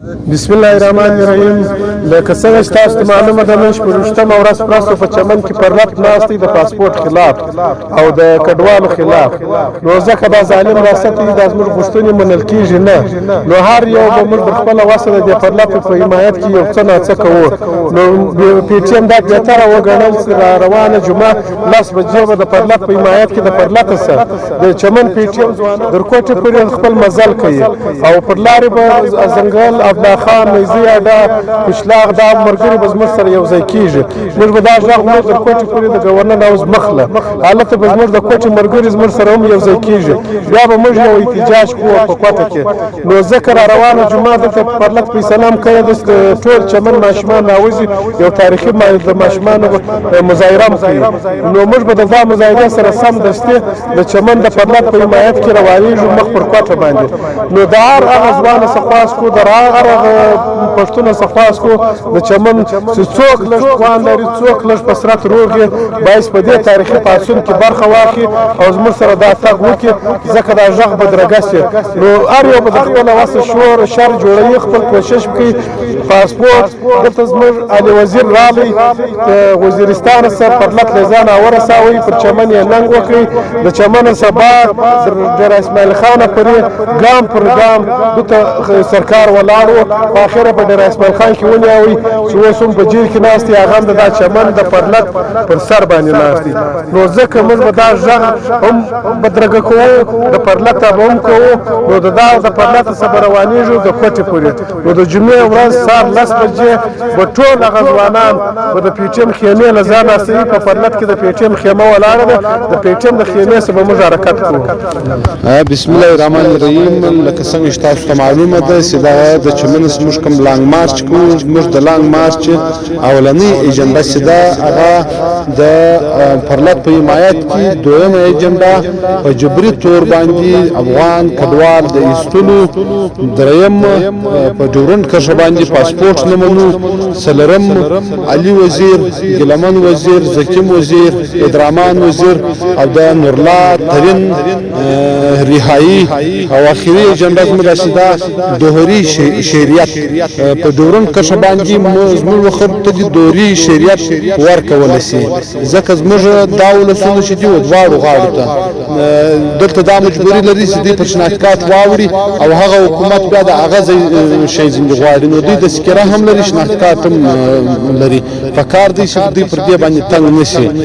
بسم الله الرحمن الرحیم. لکه څنګه چې تاسو ته معلومه ده نن شپه 28 ورځ پرستو په چمن کې پر لټ ناست دي د پاسپورت خلاف او د کډوالو خلاف. نو ځکه دا ظالم ریاست دی د زموږ غوښتنې منل کیږي نه. نو هر یو به موږ په خپل وسه د پر لټ په حمایت کې یو څه نه څه کوو. نو پی ټی ایم دا بهتره وګڼل چې روانه جمعه 10 بجې به د پر لټ په حمایت کې د پر لټ سره د چمن پی ټی ایم در کوټه پورې خپل مزل کوي او پر لارې به ځنګل عبدالله خان میزی اډا پښلاغ دا مرګري بزمر سره یو ځای کیږي. موږ به دا ځغ موږ د کوټې پورې د گورنر ناوز مخله حالت بزمر د کوټې مرګري زمر سره هم یو ځای کیږي. بیا به موږ یو احتجاج کوو په کوټه کې. نو ذکر روانه جمعه د پرلط په سلام کوي د ټول چمن ماشومان راوځي یو تاریخي د ماشومان مظاهره کوي. نو موږ به د مظاهره سره سم دسته د چمن د پرلط په حمایت کې روانېږو مخ پر کوټه باندې. نو دا هغه ځوان سخواس کو درغه پښتون سخواس کو د چمن چې څوک لږ توان لري څوک لږ پسرت روغي باعث په دې تاریخي پاسون کې برخه واخلي او زموږ سره دا تګ وکړي ځکه دا ژغ بدرګه سي. نو هر یو به د خپل واسه شور شر جوړوي خپل کوشش کوي. پاسپورت دلته زموږ علي وزیر رالی وزیرستان سره پرلط لزان ورساوي پر چمن یې ننګ وکړي د چمن سبا د اسماعیل خان پرې ګام پر ګام دته سرکار ولاړو په اخره په ډیر اسماعیل خان کې ونیوي چې اوس هم په جیل کې ناست دي هغه د چمن د پرلط پر سر باندې ناست دي. نو ځکه موږ به دا ژغ هم بدرګه کوو د پرلط به هم کوو. نو د پرلط څخه روانېږو د کوټې پورې. نو د جمعې ورځ سهار 10 بجې به ټول هغه ځوانان به د پی ټي ایم خیمې له ځان راسوي. په پرلط کې د پی ټي ایم خیمه ولاړه ده د پی ټي ایم د خیمې څخه به موږ حرکت کوو. بسم الله الرحمن الرحیم. لکه څنګه چې تاسو ته معلومه ده چې دا د چمن موږ کوم لانګ مارچ کوو. موږ د لانګ مارچ اولنی ایجنډا چې دا هغه د پرلط په حمایت کې دویمه ایجنډا په جبري تور باندې افغان کډوال د ایستلو، دریم په ډورنډ کرښه باندې پاسپورت نه منو، څلورم علي وزیر، ګلمن وزیر، زکیم وزیر، ادرامان وزیر او د نورلا ترین رهایی او اخري ایجنډا زموږ راشده دوهري شریعت په ډورنډ کرښه باندې زموږ وخت ته د دوهري شریعت ورکول شي. ځکه زموږ دا ولسونه چې دی دواړو غاړو ته دلته دا مجبوري لري چې دوی په شناخت واوري او هغه حکومت بیا د هغه شی زنده غواړي. نو دوی د سکره هم لري شناخت هم لري. فکر دی چې دوی پر دې باندې تنګ نشي.